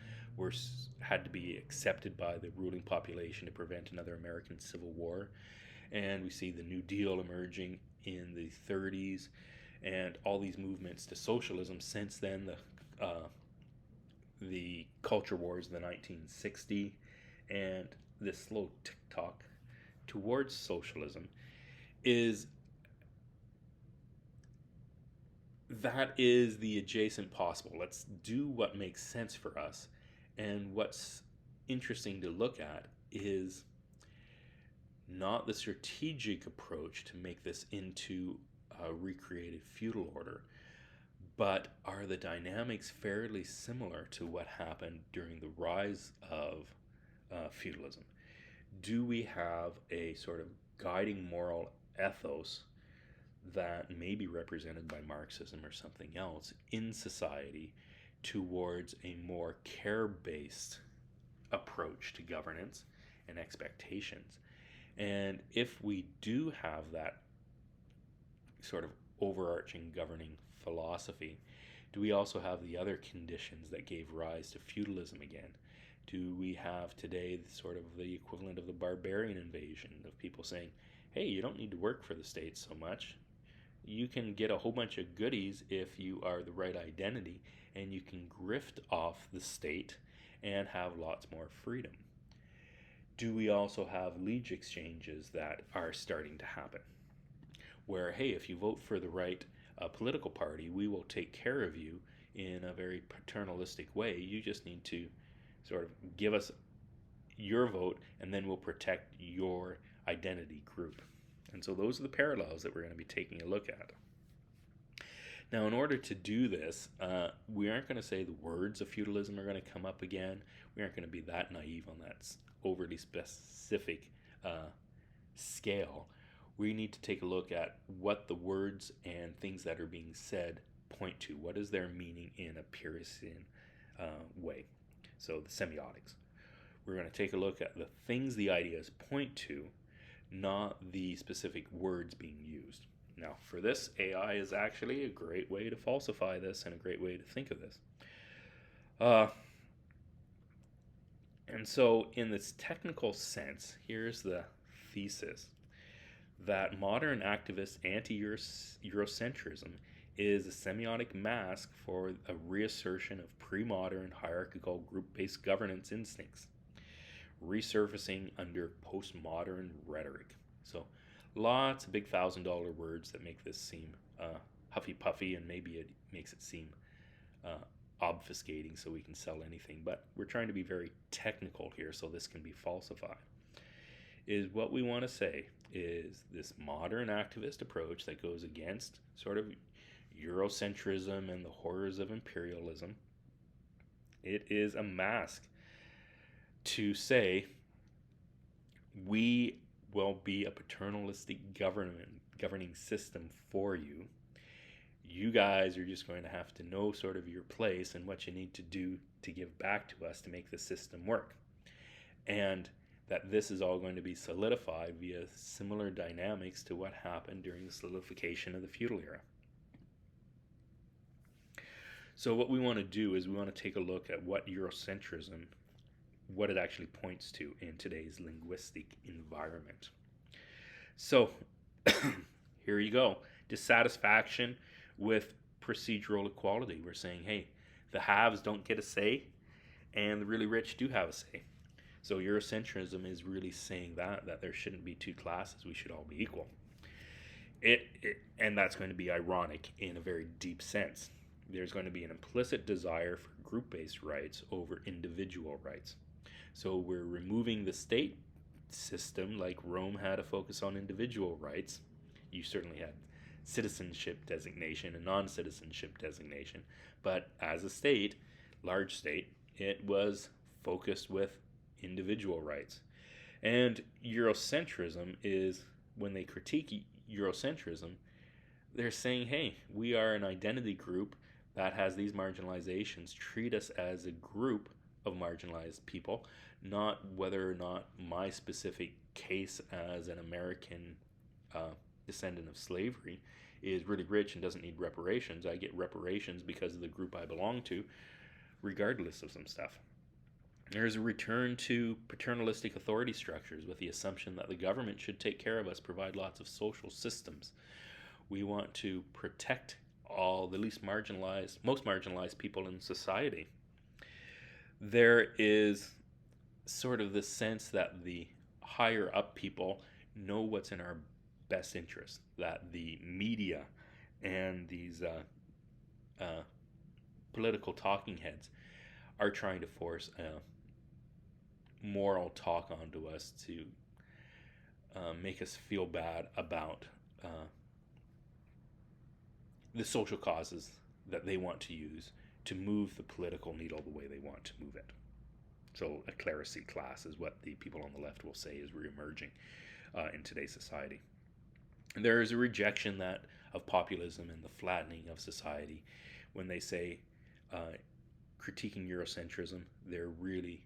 had to be accepted by the ruling population to prevent another American Civil War. And we see the New Deal emerging in the 30s, and all these movements to socialism since then, the culture wars of the 1960s, and this slow tick-tock towards socialism is the adjacent possible. Let's do what makes sense for us. And what's interesting to look at is not the strategic approach to make this into a recreated feudal order, but are the dynamics fairly similar to what happened during the rise of feudalism? Do we have a sort of guiding moral ethos that may be represented by Marxism or something else in society towards a more care-based approach to governance and expectations? And if we do have that sort of overarching governing philosophy, do we also have the other conditions that gave rise to feudalism again? Do we have today sort of the equivalent of the barbarian invasion of people saying, hey, you don't need to work for the state so much. You can get a whole bunch of goodies if you are the right identity, and you can grift off the state and have lots more freedom. Do we also have liege exchanges that are starting to happen? Where, hey, if you vote for the right political party, we will take care of you in a very paternalistic way. You just need to sort of give us your vote, and then we'll protect your identity group. And so those are the parallels that we're going to be taking a look at. Now, in order to do this, we aren't going to say the words of feudalism are going to come up again. We aren't going to be that naive on that overly specific scale. We need to take a look at what the words and things that are being said point to. What is their meaning in a Peircean way? So the semiotics. We're going to take a look at the things the ideas point to, not the specific words being used. Now, for this, AI is actually a great way to falsify this and a great way to think of this. And so, in this technical sense, here's the thesis that modern activist anti-Eurocentrism is a semiotic mask for a reassertion of pre-modern hierarchical group-based governance instincts, resurfacing under postmodern rhetoric. So lots of big $1,000 words that make this seem huffy-puffy, and maybe it makes it seem obfuscating so we can sell anything. But we're trying to be very technical here so this can be falsified. Is what we want to say is this modern activist approach that goes against sort of Eurocentrism and the horrors of imperialism. It is a mask to we will be a paternalistic governing system for you. You guys are just going to have to know sort of your place and what you need to do to give back to us to make the system work. And that this is all going to be solidified via similar dynamics to what happened during the solidification of the feudal era. So what we want to do is we want to take a look at what Eurocentrism, what it actually points to in today's linguistic environment. So here you go. Dissatisfaction with procedural equality. We're saying, hey, the haves don't get a say, and the really rich do have a say. So Eurocentrism is really saying that there shouldn't be two classes, we should all be equal. And that's going to be ironic in a very deep sense. There's going to be an implicit desire for group-based rights over individual rights. So we're removing the state system, like Rome had a focus on individual rights. You certainly had citizenship designation and non-citizenship designation, but as a state, large state, it was focused with individual rights. And Eurocentrism is, when they critique Eurocentrism, they're saying, hey, we are an identity group that has these marginalizations. Treat us as a group of marginalized people, not whether or not my specific case as an American descendant of slavery is really rich and doesn't need reparations. I get reparations because of the group I belong to, regardless of some stuff. There's a return to paternalistic authority structures with the assumption that the government should take care of us, provide lots of social systems. We want to protect all the most marginalized people in society. There is sort of this sense that the higher up people know what's in our best interest, that the media and these political talking heads are trying to force moral talk onto us to make us feel bad about the social causes that they want to use to move the political needle the way they want to move it. So a clerisy class is what the people on the left will say is reemerging in today's society. There is a rejection of populism and the flattening of society. When they say critiquing Eurocentrism, they're really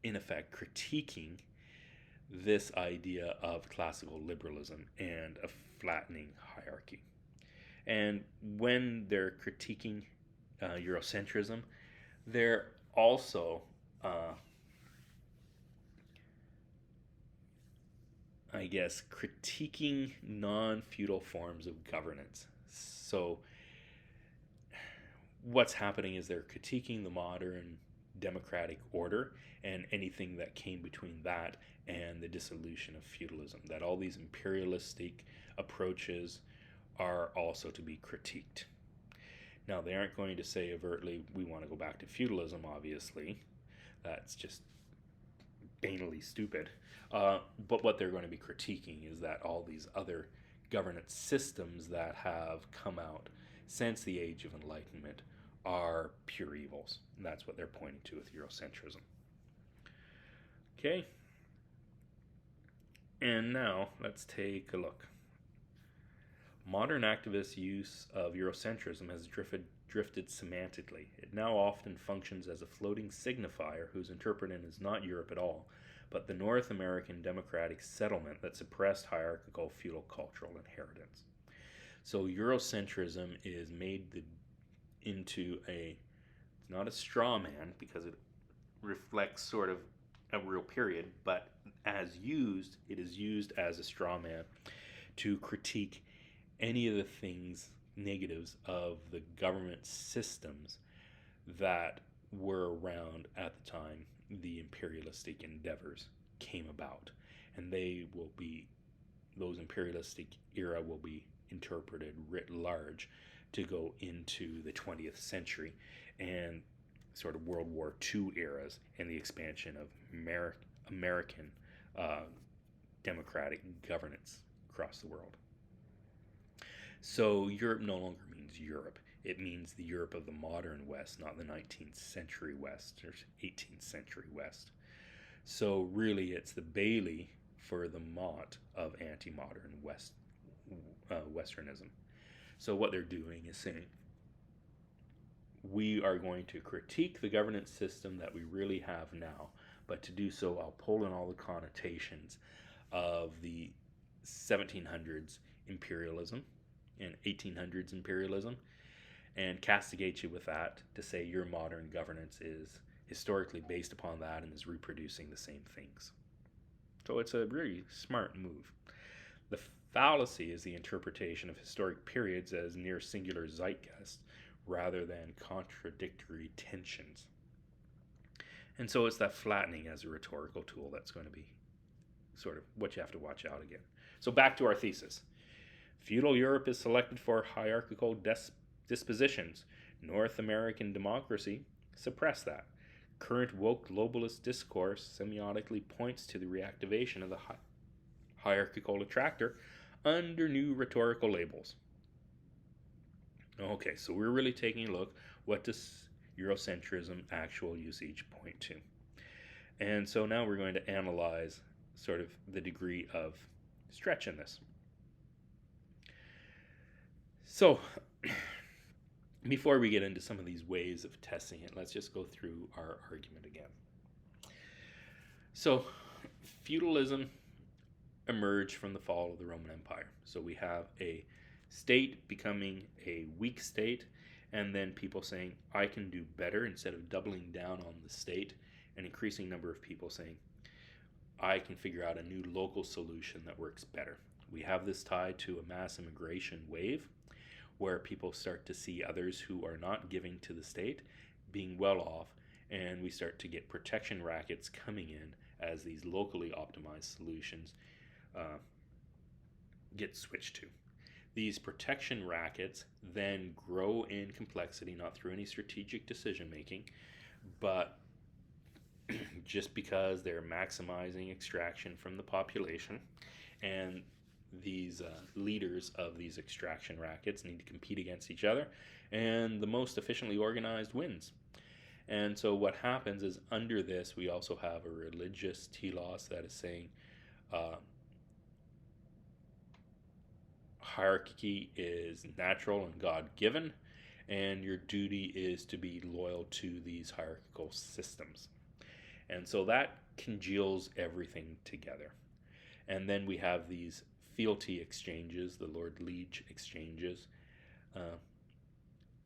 in effect critiquing this idea of classical liberalism and a flattening hierarchy. And when they're critiquing Eurocentrism, they're also critiquing non-feudal forms of governance. So what's happening is they're critiquing the modern democratic order and anything that came between that and the dissolution of feudalism, that all these imperialistic approaches are also to be critiqued. Now, they aren't going to say overtly, we want to go back to feudalism, obviously. That's just banally stupid. But what they're going to be critiquing is that all these other governance systems that have come out since the Age of Enlightenment are pure evils. And that's what they're pointing to with Eurocentrism. Okay. And now let's take a look. Modern activist use of Eurocentrism has drifted semantically. It now often functions as a floating signifier whose interpretant is not Europe at all, but the North American democratic settlement that suppressed hierarchical feudal cultural inheritance. So Eurocentrism is made into not a straw man, because it reflects sort of a real period, but as used, it is used as a straw man to critique any of the things, negatives of the government systems that were around at the time the imperialistic endeavors came about. And those imperialistic era will be interpreted writ large to go into the 20th century and sort of World War II eras and the expansion of American democratic governance across the world. So Europe no longer means Europe. It means the Europe of the modern West, not the 19th century West or 18th century West. So really it's the Bailey for the Mott of anti-modern Westernism. So what they're doing is saying, we are going to critique the governance system that we really have now, but to do so, I'll pull in all the connotations of the 1700s imperialism and 1800s imperialism and castigate you with that to say your modern governance is historically based upon that and is reproducing the same things. So it's a really smart move. The fallacy is the interpretation of historic periods as near singular zeitgeist rather than contradictory tensions. And so it's that flattening as a rhetorical tool that's going to be sort of what you have to watch out again. So back to our thesis. Feudal Europe is selected for hierarchical dispositions. North American democracy suppressed that. Current woke globalist discourse semiotically points to the reactivation of the hierarchical attractor under new rhetorical labels. Okay, so we're really taking a look, what does Eurocentrism actual usage point to? And so now we're going to analyze sort of the degree of stretch in this. So before we get into some of these ways of testing it, let's just go through our argument again. So feudalism emerged from the fall of the Roman Empire. So we have a state becoming a weak state, and then people saying, I can do better, instead of doubling down on the state, an increasing number of people saying, I can figure out a new local solution that works better. We have this tied to a mass immigration wave, where people start to see others who are not giving to the state being well off, and we start to get protection rackets coming in as these locally optimized solutions get switched to. These protection rackets then grow in complexity, not through any strategic decision making, but just because they're maximizing extraction from the population, and these leaders of these extraction rackets need to compete against each other, and the most efficiently organized wins. And so what happens is, under this we also have a religious telos that is saying hierarchy is natural and God-given, and your duty is to be loyal to these hierarchical systems. And so that congeals everything together. And then we have these fealty exchanges, the Lord Liege exchanges,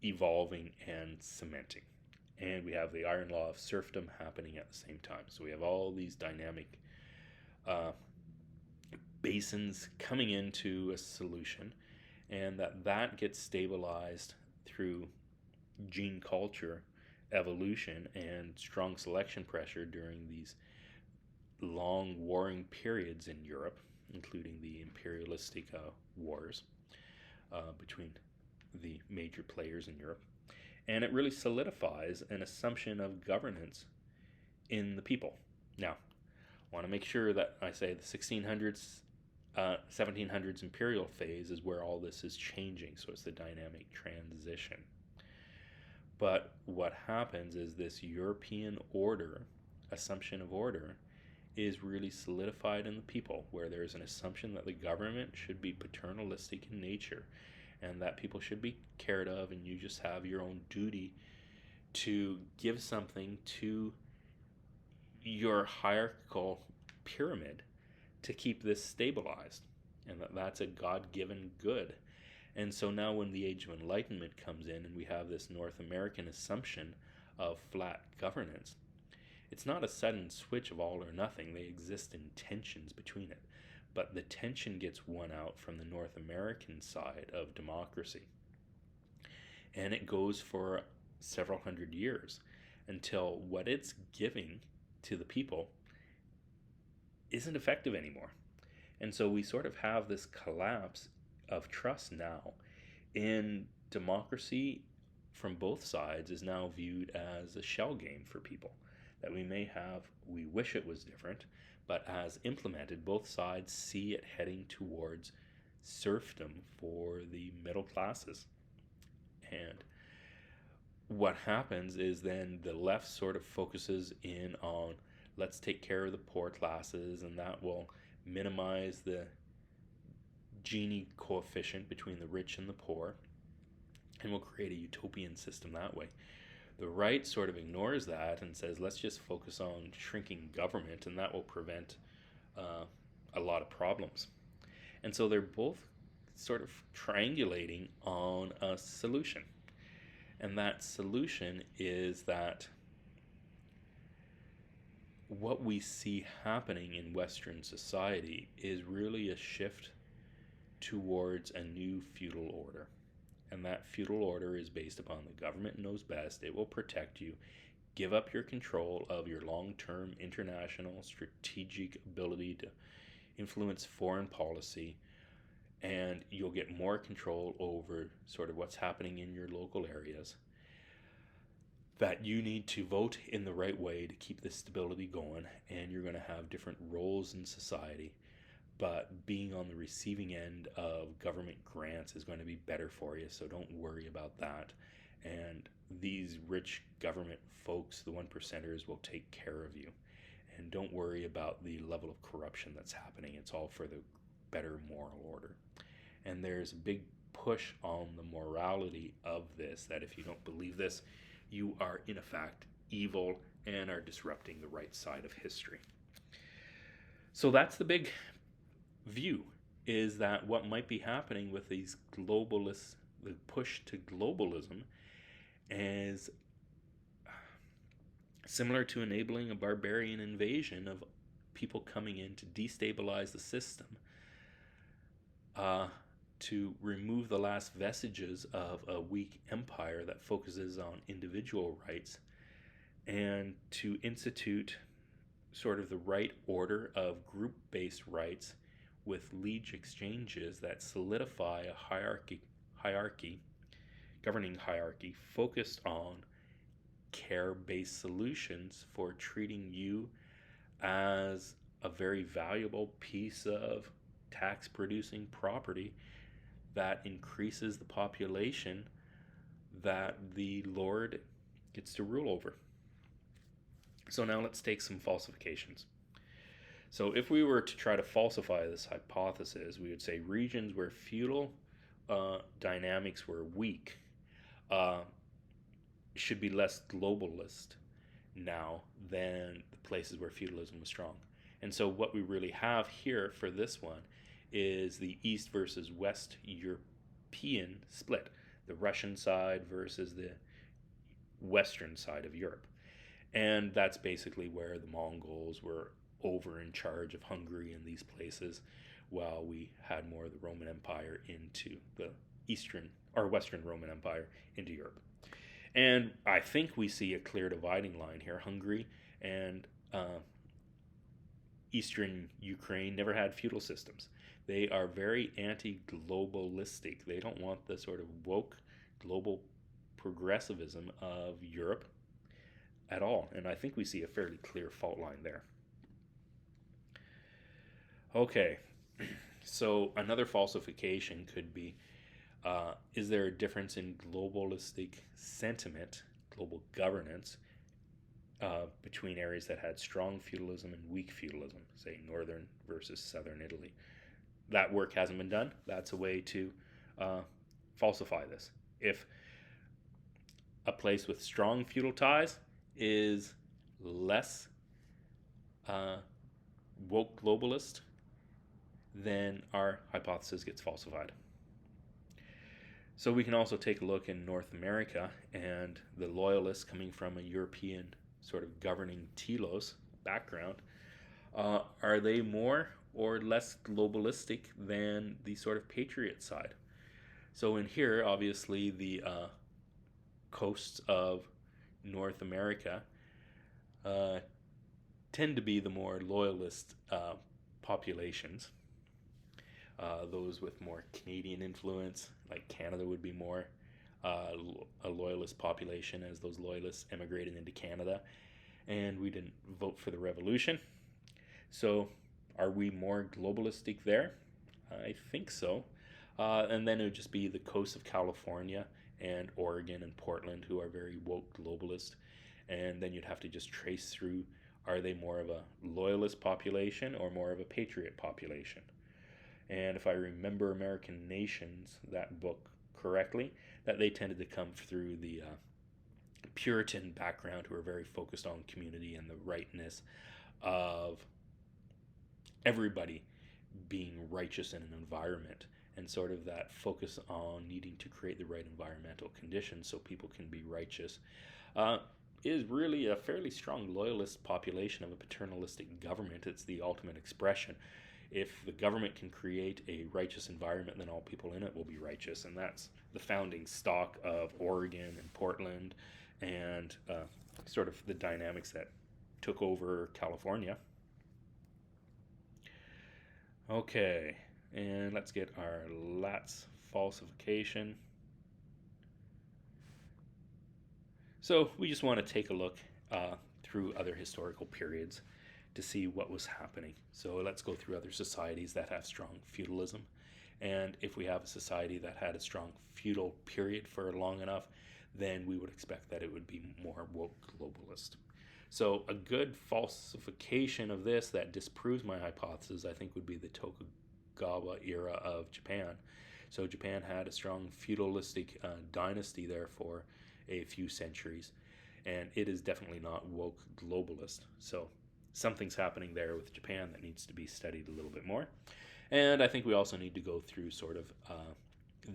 evolving and cementing. And we have the iron law of serfdom happening at the same time. So we have all these dynamic basins coming into a solution, and that gets stabilized through gene culture evolution and strong selection pressure during these long warring periods in Europe, including the imperialistic wars between the major players in Europe. And it really solidifies an assumption of governance in the people. Now, I want to make sure that I say the 1600s, 1700s imperial phase is where all this is changing, so it's the dynamic transition. But what happens is this European order, assumption of order, is really solidified in the people, where there's an assumption that the government should be paternalistic in nature, and that people should be cared of, and you just have your own duty to give something to your hierarchical pyramid to keep this stabilized, and that's a God-given good. And so now when the Age of Enlightenment comes in and we have this North American assumption of flat governance, it's not a sudden switch of all or nothing. They exist in tensions between it. But the tension gets won out from the North American side of democracy. And it goes for several hundred years until what it's giving to the people isn't effective anymore. And so we sort of have this collapse of trust now in democracy from both sides is now viewed as a shell game for people. That we wish it was different, but as implemented, both sides see it heading towards serfdom for the middle classes. And what happens is then the left sort of focuses in on, let's take care of the poor classes, and that will minimize the Gini coefficient between the rich and the poor, and we'll create a utopian system that way. The right sort of ignores that and says, let's just focus on shrinking government, and that will prevent a lot of problems. And so they're both sort of triangulating on a solution. And that solution is that what we see happening in Western society is really a shift towards a new feudal order. And that feudal order is based upon the government knows best, it will protect you, Give up your control of your long-term international strategic ability to influence foreign policy, and you'll get more control over sort of what's happening in your local areas. That you need to vote in the right way to keep this stability going, and you're going to have different roles in society, but being on the receiving end of government grants is going to be better for you, so don't worry about that. And these rich government folks, the 1%ers, will take care of you. And don't worry about the level of corruption that's happening. It's all for the better moral order. And there's a big push on the morality of this, that if you don't believe this, you are in effect evil and are disrupting the right side of history. So that's the big view, is that what might be happening with these globalists, the push to globalism, is similar to enabling a barbarian invasion of people coming in to destabilize the system, to remove the last vestiges of a weak empire that focuses on individual rights, and to institute sort of the right order of group-based rights with liege exchanges that solidify a governing hierarchy focused on care-based solutions for treating you as a very valuable piece of tax-producing property that increases the population that the Lord gets to rule over. So now let's take some falsifications. So if we were to try to falsify this hypothesis, we would say regions where feudal dynamics were weak should be less globalist now than the places where feudalism was strong. And so what we really have here for this one is the East versus West European split, the Russian side versus the Western side of Europe. And that's basically where the Mongols were over in charge of Hungary and these places, while we had more of the Roman Empire into the Western Roman Empire into Europe. And I think we see a clear dividing line here. Hungary and Eastern Ukraine never had feudal systems. They are very anti-globalistic. They don't want the sort of woke global progressivism of Europe at all. And I think we see a fairly clear fault line there. Okay, so another falsification could be, is there a difference in globalistic sentiment, global governance, between areas that had strong feudalism and weak feudalism, say northern versus southern Italy? That work hasn't been done. That's a way to falsify this. If a place with strong feudal ties is less woke globalist, then our hypothesis gets falsified. So we can also take a look in North America, and the loyalists coming from a European sort of governing telos background, are they more or less globalistic than the sort of patriot side? So in here, obviously, the coasts of North America tend to be the more loyalist populations. Those with more Canadian influence, like Canada, would be more a loyalist population, as those loyalists emigrated into Canada, and we didn't vote for the revolution. So are we more globalistic there? I think so. And then it would just be the coast of California and Oregon and Portland, who are very woke globalist. And then you'd have to just trace through, are they more of a loyalist population or more of a patriot population? And if I remember American Nations, that book, correctly, that they tended to come through the Puritan background, who are very focused on community and the rightness of everybody being righteous in an environment, and sort of that focus on needing to create the right environmental conditions so people can be righteous, is really a fairly strong loyalist population of a paternalistic government. It's the ultimate expression. If the government can create a righteous environment, then all people in it will be righteous. And that's the founding stock of Oregon and Portland and sort of the dynamics that took over California. Okay, and let's get our Latz falsification. So we just want to take a look through other historical periods to see what was happening. So let's go through other societies that have strong feudalism. And if we have a society that had a strong feudal period for long enough, then we would expect that it would be more woke globalist. So a good falsification of this that disproves my hypothesis, I think, would be the Tokugawa era of Japan. So Japan had a strong feudalistic dynasty there for a few centuries, and it is definitely not woke globalist. So something's happening there with Japan that needs to be studied a little bit more. And I think we also need to go through sort of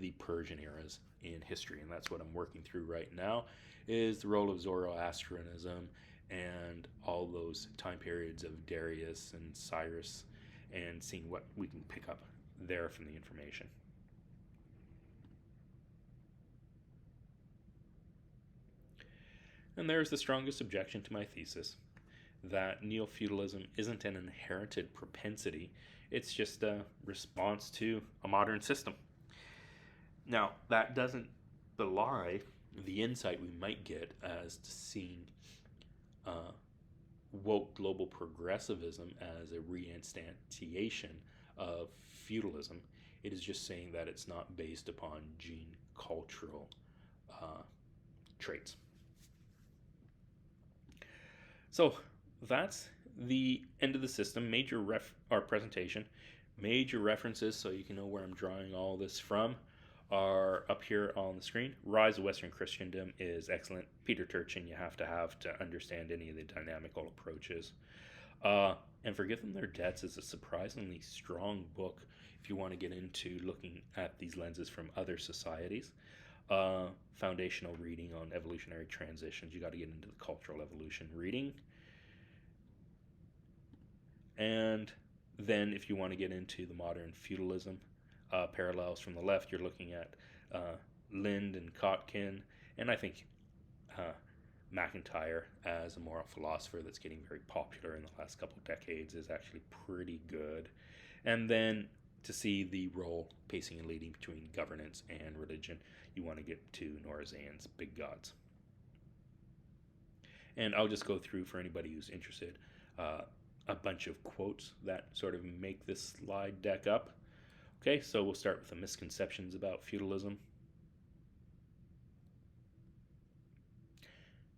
the Persian eras in history, and that's what I'm working through right now, is the role of Zoroastrianism and all those time periods of Darius and Cyrus, and seeing what we can pick up there from the information. And there's the strongest objection to my thesis, that neo-feudalism isn't an inherited propensity, it's just a response to a modern system. Now, that doesn't belie the insight we might get as to seeing woke global progressivism as a reinstantiation of feudalism. It is just saying that it's not based upon gene cultural traits. So that's the end of the system. Our presentation. Major references, so you can know where I'm drawing all this from, are up here on the screen. Rise of Western Christendom is excellent. Peter Turchin you have to understand any of the dynamical approaches. And Forgive Them Their Debts is a surprisingly strong book if you want to get into looking at these lenses from other societies. Foundational reading on evolutionary transitions. You got to get into the cultural evolution reading. And then if you want to get into the modern feudalism parallels from the left, you're looking at Lind and Kotkin, and I think McIntyre as a moral philosopher that's getting very popular in the last couple of decades is actually pretty good. And then to see the role, pacing, and leading between governance and religion, you want to get to Nora Zane's Big Gods. And I'll just go through, for anybody who's interested, a bunch of quotes that sort of make this slide deck up. Okay, so we'll start with the misconceptions about feudalism.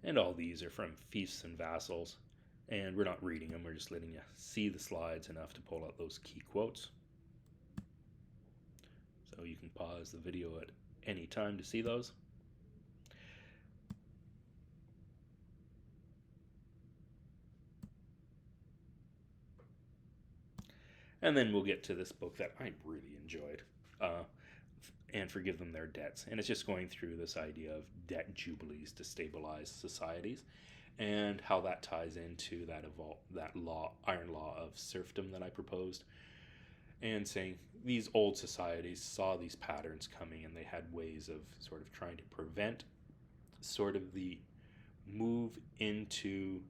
And all these are from Fiefs and Vassals, and we're not reading them, we're just letting you see the slides enough to pull out those key quotes. So you can pause the video at any time to see those. And then we'll get to this book that I really enjoyed, and Forgive Them Their Debts. And it's just going through this idea of debt jubilees to stabilize societies, and how that ties into that iron law of serfdom that I proposed, and saying these old societies saw these patterns coming, and they had ways of sort of trying to prevent sort of the move into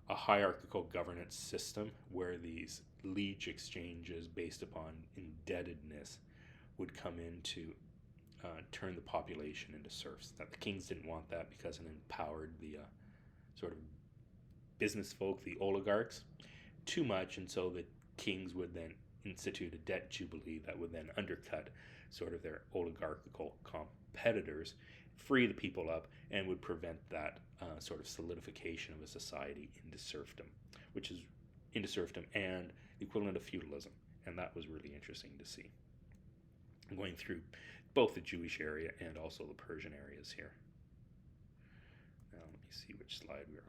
a hierarchical governance system where these liege exchanges based upon indebtedness would come in to turn the population into serfs. That the kings didn't want that because it empowered the sort of business folk, the oligarchs, too much, and so the kings would then institute a debt jubilee that would then undercut sort of their oligarchical competitors, free the people up, and would prevent that sort of solidification of a society into serfdom, which is into serfdom and the equivalent of feudalism. And that was really interesting to see. I'm going through both the Jewish area and also the Persian areas here. Now let me see which slide we're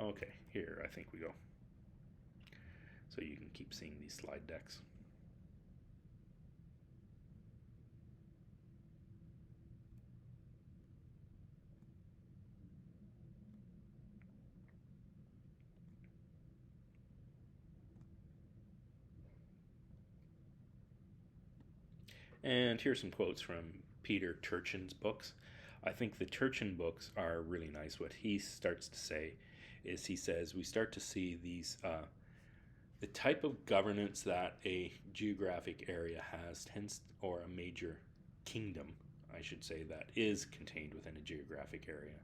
on. Okay, here I think we go. So you can keep seeing these slide decks. And here's some quotes from Peter Turchin's books. I think the Turchin books are really nice. What he starts to say is, he says, we start to see these, the type of governance that a geographic area has or a major kingdom, I should say, that is contained within a geographic area,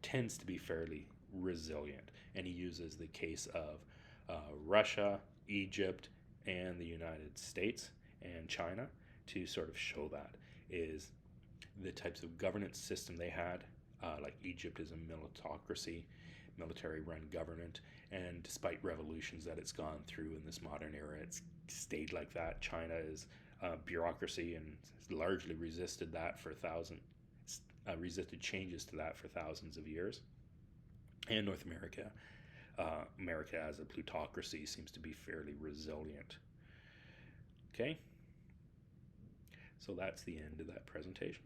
tends to be fairly resilient. And he uses the case of Russia, Egypt, and the United States and China to sort of show that is the types of governance system they had. Like Egypt is a militocracy, military-run government, and despite revolutions that it's gone through in this modern era, it's stayed like that. China is bureaucracy and has largely resisted changes to that for thousands of years. And North America, America as a plutocracy seems to be fairly resilient. Okay, so that's the end of that presentation.